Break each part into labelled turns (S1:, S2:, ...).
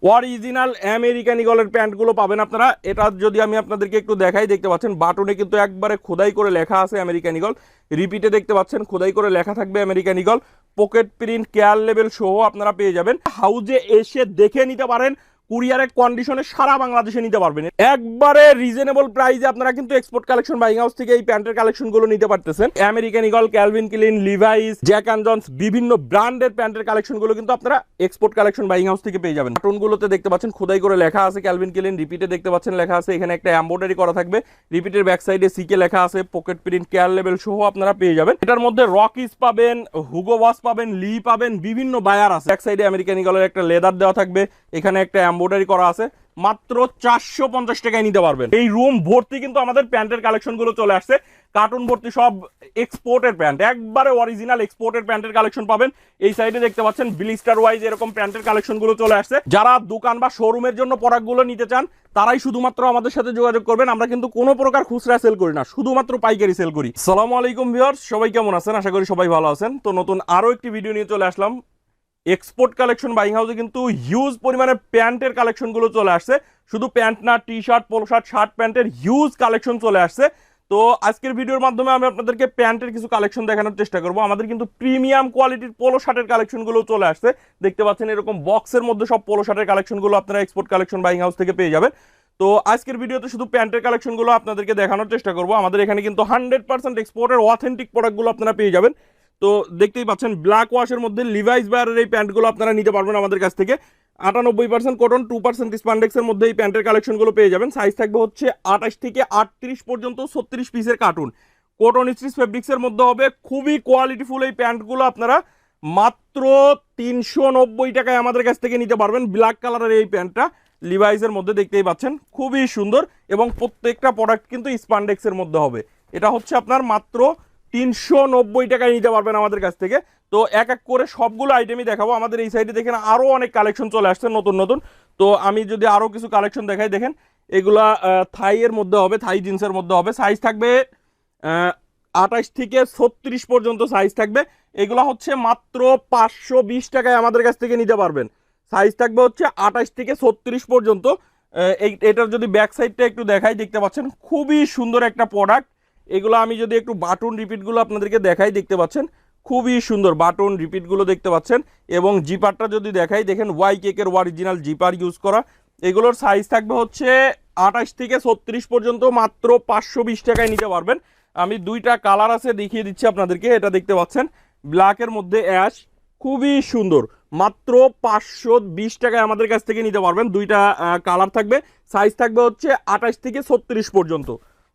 S1: Original American ইগলের প্যান্টগুলো পাবেন আপনারা। এটা যদি আমি আপনাদেরকে একটু দেখাই, দেখতে পাচ্ছেন বাটনে কিন্তু একবারে খোদাই করে লেখা আছে আমেরিকান ইগল। রিপিটে দেখতে পাচ্ছেন খোদাই করে লেখা থাকবে American eagle. Pocket print care level সহ আপনারা পেয়ে যাবেন। হাউজে এসে দেখে নিতে পারেন, কুরিয়ারের কন্ডিশনে সারা বাংলাদেশে নিতে পারবেন একবারে রিজনেবল প্রাইসে। আপনারা কিন্তু এক্সপোর্ট কালেকশন বাইং হাউস থেকে এই প্যান্টের কালেকশনগুলো নিতে পারতেছেন। American Eagle, Calvin Klein, Levi's, Jack and Jones বিভিন্ন ব্র্যান্ডের প্যান্টের কালেকশনগুলো কিন্তু আপনারা এক্সপোর্ট কালেকশন বাইং হাউস থেকে পেয়ে যাবেন। বাটনগুলোতে দেখতে পাচ্ছেন খোদাই করে লেখা আছে ক্যালভিন ক্লিন। রিপিটে দেখতে পাচ্ছেন লেখা আছে, এখানে একটা এমব্রয়ডারি করা থাকবে। রিপিটের ব্যাক সাইডে সিকে লেখা আছে। পকেট প্রিন্ট কেয়ার লেভেল সহ আপনারা পেয়ে যাবেন। এটার মধ্যে রকিস পাবেন, হুগো ওয়াশ পাবেন, লি পাবেন, বিভিন্ন বায়ার আছে। ব্যাক সাইডে আমেরিকান ইগলের একটা লেদার দেওয়া থাকবে, এখানে একটা এমব্রয়ডারি করা আছে। মাত্র 450 টাকায় নিতে পারবেন। এই রুম ভর্তি কিন্তু আমাদের প্যান্টের কালেকশন গুলো চলে আসছে, কার্টুন ভর্তি সব এক্সপোর্টের প্যান্ট, একবারে অরিজিনাল এক্সপোর্টের প্যান্টের কালেকশন পাবেন। এই সাইডে দেখতে পাচ্ছেন ব্লিস্টার ওয়াইজ এরকম প্যান্টের কালেকশন গুলো চলে আসছে। যারা দোকান বা শোরুমের জন্য প্রোডাক্ট গুলো নিতে চান তারাই শুধুমাত্র আমাদের সাথে যোগাযোগ করবেন। আমরা কিন্তু কোনো প্রকার খুচরা সেল করি না, শুধুমাত্র পাইকারি সেল করি। আসসালামু আলাইকুম ভিউয়ার্স, সবাই কেমন আছেন? আশা করি সবাই ভালো আছেন। তো নতুন আরো একটি ভিডিও নিয়ে চলে আসলাম। এক্সপোর্ট কালেকশন বাইং হাউসে কিন্তু হিউজ পরিমাণে প্যান্টের কালেকশনগুলো চলে আসছে। শুধু প্যান্ট না, T shirt, polo shirt, shirt প্যান্টের হিউজ কালেকশন চলে আসছে। তো আজকের ভিডিওর মাধ্যমে আমি আপনাদেরকে প্যান্টের কিছু কালেকশন দেখানোর চেষ্টা করব। আমাদের কিন্তু প্রিমিয়াম কোয়ালিটির পোলো শার্টের কালেকশনগুলো চলে আসছে। দেখতে পাচ্ছেন এরকম বক্সের মধ্যে সব পোলো শার্টের কালেকশনগুলো আপনারা এক্সপোর্ট কালেকশন বাইং হাউস থেকে পেয়ে যাবেন। তো আজকের ভিডিওতে শুধু প্যান্টের কালেকশনগুলো আপনাদেরকে দেখানোর চেষ্টা করব। আমাদের এখানে কিন্তু 100% এক্সপোর্টের অথেন্টিক প্রোডাক্টগুলো আপনারা পেয়ে যাবেন। তো দেখতেই পাচ্ছেন ব্ল্যাক ওয়াশের মধ্যে লিভাইস বায়ারের এই প্যান্টগুলো আপনারা নিতে পারবেন আমাদের কাছ থেকে। 98% কটন, 2% স্পান্ডেক্সের মধ্যে এই প্যান্টের কালেকশনগুলো পেয়ে যাবেন। সাইজ থাকবে হচ্ছে 28 থেকে 38 পর্যন্ত, 36 পিসের কার্টুন। কটন স্টিচ ফেব্রিক্সের মধ্যে হবে। খুবই কোয়ালিটিফুল এই প্যান্টগুলো আপনারা মাত্র 390 টাকায় আমাদের কাছ থেকে নিতে পারবেন। ব্ল্যাক কালারের এই প্যান্টটা লিভাইসের মধ্যে দেখতেই পাচ্ছেন, খুবই সুন্দর এবং প্রত্যেকটা প্রোডাক্ট কিন্তু স্পান্ডেক্সের মধ্যে হবে। এটা হচ্ছে আপনার মাত্র 390 টাকায় নিতে পারবেন আমাদের কাছ থেকে। তো এক এক করে সবগুলো আইটেমই দেখাবো। আমাদের এই সাইডে দেখেন আরো অনেক কালেকশন চলে আসছে নতুন নতুন। তো আমি যদি আরো কিছু কালেকশন দেখাই, দেখেন এগুলা থাই এর মধ্যে হবে, থাই জিন্সের মধ্যে হবে। সাইজ থাকবে 28 থেকে 36 পর্যন্ত সাইজ থাকবে। এগুলা হচ্ছে মাত্র 520 টাকায় আমাদের কাছ থেকে নিতে পারবেন। সাইজ থাকবে হচ্ছে 28 থেকে 36 পর্যন্ত। এটার যদি ব্যাক সাইডটা একটু দেখাই, দেখতে পাচ্ছেন খুবই সুন্দর একটা প্রোডাক্ট। এগুলো আমি যদি একটু বাটন রিপিটগুলো আপনাদেরকে দেখাই, দেখতে পাচ্ছেন খুবই সুন্দর বাটন রিপিটগুলো দেখতে পাচ্ছেন। এবং জিপারটা যদি দেখাই, দেখেন ওয়াই কেকের অরিজিনাল জিপার ইউজ করা। এগুলোর সাইজ থাকবে হচ্ছে 28 থেকে 36 পর্যন্ত, মাত্র 520 টাকায় নিতে পারবেন। আমি দুইটা কালার আছে দেখিয়ে দিচ্ছি আপনাদেরকে। এটা দেখতে পাচ্ছেন ব্ল্যাকের মধ্যে অ্যাশ, খুবই সুন্দর। মাত্র 520 টাকায় আমাদের কাছ থেকে নিতে পারবেন। দুইটা কালার থাকবে। সাইজ থাকবে হচ্ছে 28 থেকে 36 পর্যন্ত।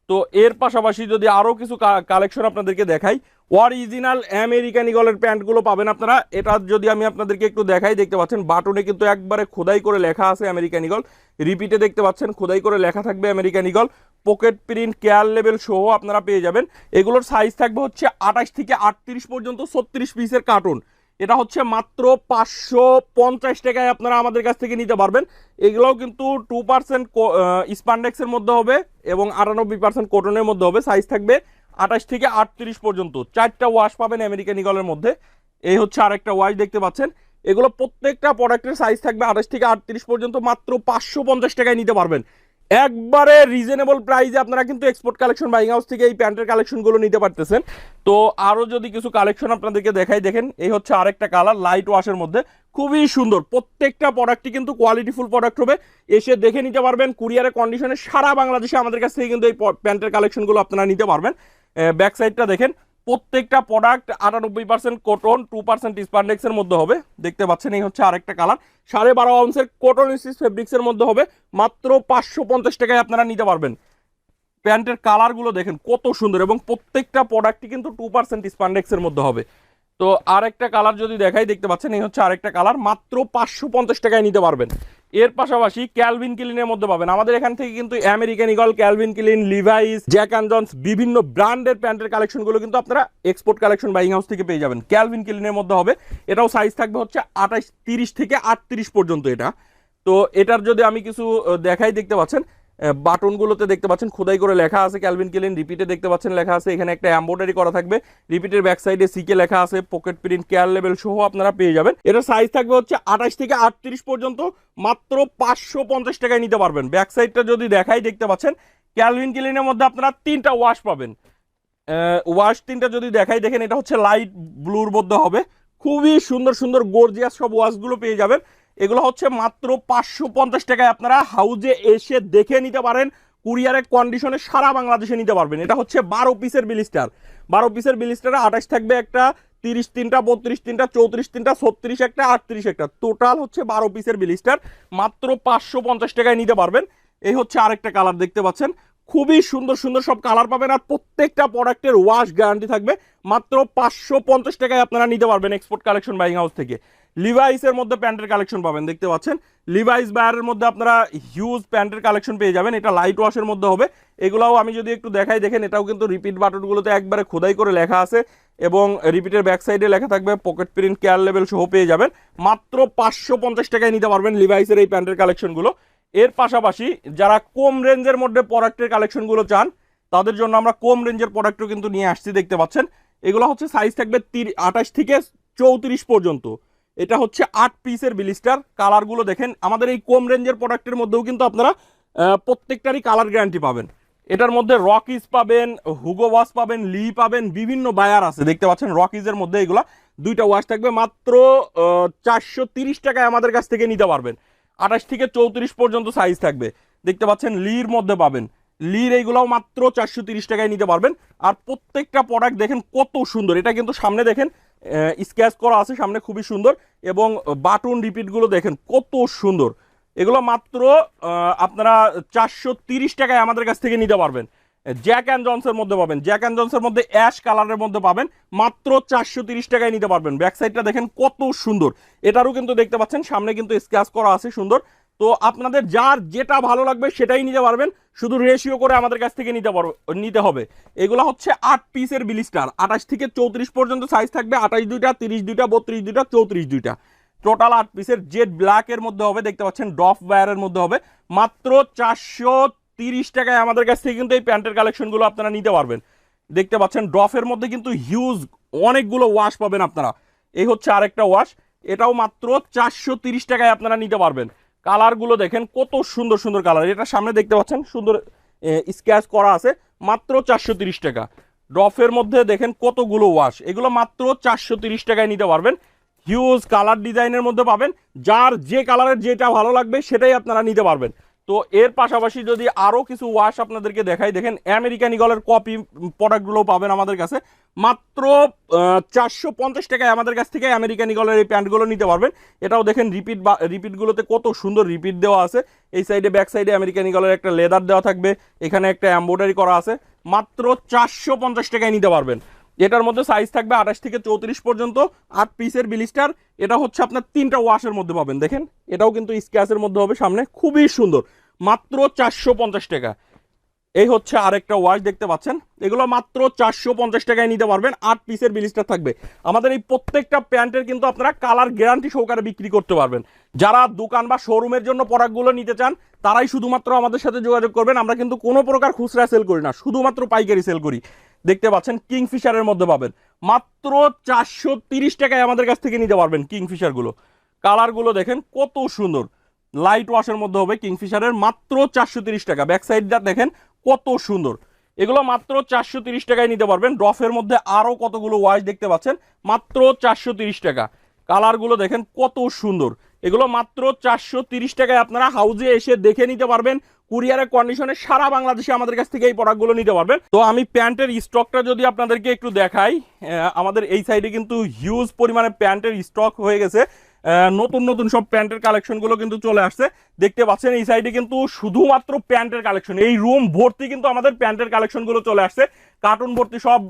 S1: তো এর পাশাপাশি যদি আরো কিছু কালেকশন আপনাদেরকে দেখাই, অরিজিনাল আমেরিকান ইগলের প্যান্টগুলো পাবেন আপনারা। এটা যদি আমি আপনাদেরকে একটু দেখাই, দেখতে পাচ্ছেন বাটনে কিন্তু একবারে খোদাই করে লেখা আছে আমেরিকান ইগল। রিপিটে দেখতে পাচ্ছেন খোদাই করে লেখা থাকবে American eagle. Pocket print care level সহ আপনারা পেয়ে যাবেন। এগুলোর সাইজ থাকবে হচ্ছে 28 থেকে 38 পর্যন্ত, 36 পিসের কার্টুন। এটা হচ্ছে মাত্র 550 টাকায় আপনারা আমাদের কাছ থেকে নিতে পারবেন। এগুলোও কিন্তু 2% স্পান্ডেক্সের মধ্যে হবে এবং 98% কটনের মধ্যে হবে। সাইজ থাকবে 28 থেকে 38 পর্যন্ত। 4টা ওয়াশ পাবেন আমেরিকান ইগলের মধ্যে। এই হচ্ছে আরেকটা ওয়াশ দেখতে পাচ্ছেন। এগুলো প্রত্যেকটা প্রোডাক্টের সাইজ থাকবে 28 থেকে 38 পর্যন্ত, মাত্র 550 টাকায় নিতে পারবেন। একবারে রিজনেবল প্রাইসে আপনারা কিন্তু এক্সপোর্ট কালেকশন বাইং হাউস থেকে এই প্যান্টের কালেকশনগুলো নিতে পারতেছেন। তো আরো যদি কিছু কালেকশন আপনাদেরকে দেখাই, দেখেন এই হচ্ছে আরেকটা কালার লাইট ওয়াশের মধ্যে, খুবই সুন্দর। প্রত্যেকটা প্রোডাক্টই কিন্তু কোয়ালিটিফুল প্রোডাক্ট হবে। এসে দেখে নিতে পারবেন কুরিয়ারের কন্ডিশনে সারা বাংলাদেশে আমাদের কাছ থেকে কিন্তু এই প্যান্টের কালেকশনগুলো আপনারা নিতে পারবেন। ব্যাক সাইডটা দেখেন, প্রত্যেকটা প্রোডাক্ট 98% কটন, 2% স্পান্ডেক্সের মধ্যে হবে। দেখতে পাচ্ছেন এই হচ্ছে আরেকটা কালার, 12.5 আউন্সের কটন স্টিচ ফেব্রিক্সের মধ্যে হবে। মাত্র 550 টাকায় আপনারা নিতে পারবেন। প্যান্টের কালারগুলো দেখেন কত সুন্দর এবং প্রত্যেকটা প্রোডাক্টই কিন্তু 2% স্পান্ডেক্সের মধ্যে হবে। তো আরেকটা কালার যদি দেখাই, দেখতে পাচ্ছেন এই হচ্ছে আরেকটা কালার, মাত্র 550 টাকায় নিতে পারবেন। এর পাশাপাশি ক্যালভিন ক্লিনের মধ্যে পাবেন। আমাদের এখান থেকে কিন্তু American Eagle, Calvin Klein, Levi's, Jack and Jones বিভিন্ন ব্র্যান্ডের প্যান্টের কালেকশনগুলো কিন্তু আপনারা এক্সপোর্ট কালেকশন বাইং হাউস থেকে পেয়ে যাবেন। ক্যালভিন ক্লিনের মধ্যে হবে। এটাও সাইজ থাকবে হচ্ছে 30 থেকে 38 পর্যন্ত এটা। তো এটার যদি আমি কিছু দেখাই, দেখতে পাচ্ছেন বাটনগুলোতে দেখতে পাচ্ছেন খোদাই করে লেখা আছে ক্যালভিন ক্লেইন, রিপিটে দেখতে পাচ্ছেন লেখা আছে, এখানে একটা এমব্রয়ডারি করা থাকবে, রিপিটের ব্যাক সাইডে সিকে লেখা আছে, পকেট প্রিন্ট কেয়ার লেভেল সহ আপনারা পেয়ে যাবেন। এটা সাইজ থাকবে হচ্ছে 28 থেকে 38 পর্যন্ত, মাত্র 550 টাকায় নিতে পারবেন। ব্যাক সাইডটা যদি দেখাই দেখতে পাচ্ছেন ক্যালভিন ক্লেইনের মধ্যে আপনারা 3টা ওয়াশ পাবেন। ওয়াশ 3টা যদি দেখাই দেখেন, এটা হচ্ছে লাইট ব্লুর মধ্যে হবে, খুবই সুন্দর সুন্দর গর্জিয়াস সব ওয়াশগুলো পেয়ে যাবেন। এগুলো হচ্ছে মাত্র 550 টাকায় আপনারা হাউজে এসে দেখে নিতে পারেন, কুরিয়ারের কন্ডিশনে সারা বাংলাদেশে নিতে পারবেন। এটা হচ্ছে 12 পিসের বিলিস্টার, 12 পিসের বিলিস্টারে 28 থাকবে একটা, 30 3টা, 32 3টা, 34 3টা, 36 একটা, 38 একটা, টোটাল হচ্ছে 12 পিসের বিলিস্টার, মাত্র 550 টাকায় নিতে পারবেন। এই হচ্ছে আরেকটা কালার দেখতে পাচ্ছেন, খুবই সুন্দর সুন্দর সব কালার পাবেন, আর প্রত্যেকটা প্রোডাক্টের ওয়াশ গ্যারান্টি থাকবে। মাত্র 550 টাকায় আপনারা নিতে পারবেন এক্সপোর্ট কালেকশন বাইং হাউস থেকে। লিভাইসের মধ্যে প্যান্টের কালেকশন পাবেন, দেখতে পাচ্ছেন লিভাইস বায়ারের মধ্যে আপনারা হিউজ প্যান্টের কালেকশন পেয়ে যাবেন। এটা লাইট ওয়াশের মধ্যে হবে। এগুলাও আমি যদি একটু দেখাই দেখেন, এটাও কিন্তু রিপিট বাটনগুলোতে একবারে খোদাই করে লেখা আছে, এবং রিপিটের ব্যাক সাইডে লেখা থাকবে, পকেট প্রিন্ট কেয়ার লেভেল সহ পেয়ে যাবেন। মাত্র 550 টাকায় নিতে পারবেন লিভাইসের এই প্যান্টের কালেকশনগুলো। এর পাশাপাশি যারা কম রেঞ্জের মধ্যে প্রোডাক্টের কালেকশনগুলো চান, তাদের জন্য আমরা কম রেঞ্জের প্রোডাক্টও কিন্তু নিয়ে আসছি, দেখতে পাচ্ছেন। এগুলো হচ্ছে সাইজ থাকবে 28 থেকে 34 পর্যন্ত। এটা হচ্ছে 8 পিসের বিলিস্টার। কালারগুলো দেখেন, আমাদের এই কম রেঞ্জের প্রোডাক্টের মধ্যেও কিন্তু আপনারা প্রত্যেকটারই কালার গ্যারান্টি পাবেন। এটার মধ্যে রকিজ পাবেন, হুগো ওয়াশ পাবেন, লি পাবেন, বিভিন্ন বায়ার আছে, দেখতে পাচ্ছেন। রকিজের মধ্যে এগুলা 2টা ওয়াশ থাকবে, মাত্র 430 টাকায় আমাদের কাছ থেকে নিতে পারবেন। 28 থেকে 34 পর্যন্ত সাইজ থাকবে, দেখতে পাচ্ছেন। লির মধ্যে পাবেন, লির এইগুলাও মাত্র 430 টাকায় নিতে পারবেন। আর প্রত্যেকটা প্রোডাক্ট দেখেন কত সুন্দর, এটা কিন্তু সামনে দেখেন স্ক্যাচ করা আছে সামনে, খুবই সুন্দর, এবং বাটন রিপিটগুলো দেখেন কত সুন্দর। এগুলো মাত্র আপনারা 430 টাকায় আমাদের কাছ থেকে নিতে পারবেন। জ্যাক অ্যান্ড জনসের মধ্যে পাবেন, জ্যাক অ্যান্ড জনসের মধ্যে অ্যাশ কালারের মধ্যে পাবেন, মাত্র 430 টাকায় নিতে পারবেন। ব্যাক সাইডটা দেখেন কত সুন্দর, এটারও কিন্তু দেখতে পাচ্ছেন সামনে কিন্তু স্ক্যাচ করা আছে সুন্দর। তো আপনাদের যার যেটা ভালো লাগবে সেটাই নিতে পারবেন, শুধু রেশিও করে আমাদের কাছ থেকে নিতে হবে। এগুলো হচ্ছে 8 পিসের বিলিস্টার, 28 থেকে 34 পর্যন্ত সাইজ থাকবে, 28 2টা, 30 2টা, 32 2টা, 34 2টা, টোটাল 8 পিসের। জেড ব্ল্যাকের মধ্যে হবে, দেখতে পাচ্ছেন ডফ ওয়্যারের মধ্যে হবে, মাত্র 430 টাকায় আমাদের কাছ থেকে কিন্তু এই প্যান্টের কালেকশনগুলো আপনারা নিতে পারবেন। দেখতে পাচ্ছেন ডফের মধ্যে কিন্তু হিউজ অনেকগুলো ওয়াশ পাবেন আপনারা। এই হচ্ছে আরেকটা ওয়াশ, এটাও মাত্র 430 টাকায় আপনারা নিতে পারবেন। কালারগুলো দেখেন কত সুন্দর সুন্দর কালার, এটা সামনে দেখতে পাচ্ছেন সুন্দর স্ক্যাচ করা আছে, মাত্র 430 টাকা। ডফের মধ্যে দেখেন কতগুলো ওয়াশ, এগুলো মাত্র 430 টাকায় নিতে পারবেন। হিউজ কালার ডিজাইনের মধ্যে পাবেন, যার যে কালারের যেটা ভালো লাগবে সেটাই আপনারা নিতে পারবেন। তো এর পাশাপাশি যদি আরও কিছু ওয়াশ আপনাদেরকে দেখাই, দেখেন আমেরিকান ইগলের কপি প্রোডাক্টগুলো পাবেন আমাদের কাছে, মাত্র 450 টাকায় আমাদের কাছ থেকে আমেরিকান ইগলের এই প্যান্টগুলো নিতে পারবেন। এটাও দেখেন রিপিটগুলোতে কত সুন্দর রিপিট দেওয়া আছে। এই সাইডে ব্যাক সাইডে আমেরিকান ইগলের একটা লেদার দেওয়া থাকবে, এখানে একটা এমব্রয়ডারি করা আছে, মাত্র 450 টাকায় নিতে পারবেন। এটার মধ্যে সাইজ থাকবে 28 থেকে 34 পর্যন্ত, 8 পিসের বিলিস্টার। এটা হচ্ছে আপনার 3টা ওয়াশের মধ্যে পাবেন, দেখেন এটাও কিন্তু স্ক্যাচের মধ্যে হবে সামনে, খুবই সুন্দর, মাত্র 450 টাকা। এই হচ্ছে আরেকটা ওয়াশ দেখতে পাচ্ছেন, এগুলো মাত্র 450 টাকায় নিতে পারবেন। 8 পিসের বিলিস্টার থাকবে। আমাদের এই প্রত্যেকটা প্যান্টের কিন্তু আপনারা কালার গ্যারান্টি সহকারে বিক্রি করতে পারবেন। যারা দোকান বা শোরুমের জন্য প্রোডাক্টগুলো নিতে চান তারাই শুধুমাত্র আমাদের সাথে যোগাযোগ করবেন। আমরা কিন্তু কোনো প্রকার খুচরা সেল করি না, শুধুমাত্র পাইকারি সেল করি। দেখতে পাচ্ছেন কিংফিশারের মধ্যে পাবেন, মাত্র 430 টাকায় আমাদের কাছ থেকে নিতে পারবেন কিংফিশারগুলো। কালারগুলো দেখেন কত সুন্দর, লাইট ওয়াশের মধ্যে হবে কিংফিশারের, মাত্র 430 টাকা। ব্যাক সাইডটা দেখেন কত সুন্দর, এগুলো মাত্র 430 টাকায় নিতে পারবেন। ডফের মধ্যে আরও কতগুলো ওয়াশ দেখতে পাচ্ছেন, মাত্র 430 টাকা। কালারগুলো দেখেন কত সুন্দর, এগুলো মাত্র 430 টাকায় আপনারা হাউজে এসে দেখে নিতে পারবেন। কুরিয়ারের কন্ডিশনে সারা বাংলাদেশে আমাদের কাছ থেকে এই প্রোডাক্টগুলো নিতে পারবেন। তো আমি প্যান্টের স্টকটা যদি আপনাদেরকে একটু দেখাই, আমাদের এই সাইডে কিন্তু হিউজ পরিমাণে প্যান্টের স্টক হয়ে গেছে। নতুন নতুন সব প্যান্টের কালেকশনগুলো কিন্তু চলে আসছে, দেখতে পাচ্ছেন। এই সাইডে কিন্তু শুধুমাত্র প্যান্টের কালেকশন, এই রুম ভর্তি কিন্তু আমাদের প্যান্টের কালেকশনগুলো চলে আসছে। কার্টুন ভর্তি সব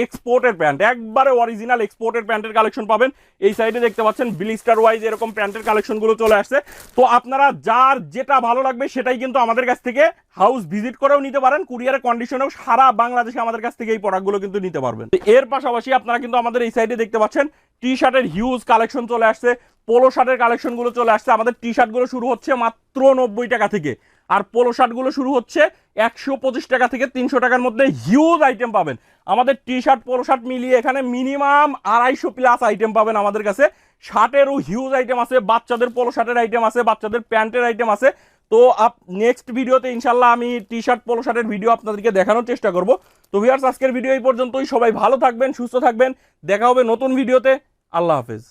S1: এক্সপোর্টের প্যান্ট, একবারে অরিজিনাল এক্সপোর্টের প্যান্টের কালেকশন পাবেন। এই সাইডে দেখতে পাচ্ছেন ব্লিস্টার ওয়াইজ এরকম প্যান্টের কালেকশনগুলো চলে আসছে। তো আপনারা যার যেটা ভালো লাগবে সেটাই কিন্তু আমাদের কাছ থেকে হাউস ভিজিট করেও নিতে পারেন, কুরিয়ারের কন্ডিশনেও সারা বাংলাদেশে আমাদের কাছ থেকে এই প্রোডাক্টগুলো কিন্তু নিতে পারবেন। এর পাশাপাশি আপনারা কিন্তু আমাদের এই সাইডে দেখতে পাচ্ছেন টি শার্টের হিউজ কালেকশন চলে আসছে, পোলো শার্টের কালেকশনগুলো চলে আসছে। আমাদের টি শার্টগুলো শুরু হচ্ছে মাত্র 90 টাকা থেকে, আর পোলো শার্টগুলো শুরু হচ্ছে 125 টাকা থেকে 300 টাকার মধ্যে। হিউজ আইটেম পাবেন আমাদের টি শার্ট পোলো শার্ট মিলিয়ে, এখানে মিনিমাম 250 প্লাস আইটেম পাবেন আমাদের কাছে। শার্টেরও হিউজ আইটেম আছে, বাচ্চাদের পোলো শার্টের আইটেম আছে, বাচ্চাদের প্যান্টের আইটেম আছে। তো নেক্সট ভিডিওতে ইনশাল্লাহ আমি টি শার্ট পোলো শার্টের ভিডিও আপনাদেরকে দেখানোর চেষ্টা করব। তো ভিউয়ার্স, আজকের ভিডিও এই পর্যন্তই। সবাই ভালো থাকবেন, সুস্থ থাকবেন, দেখা হবে নতুন ভিডিওতে। আল্লাহ হাফেজ।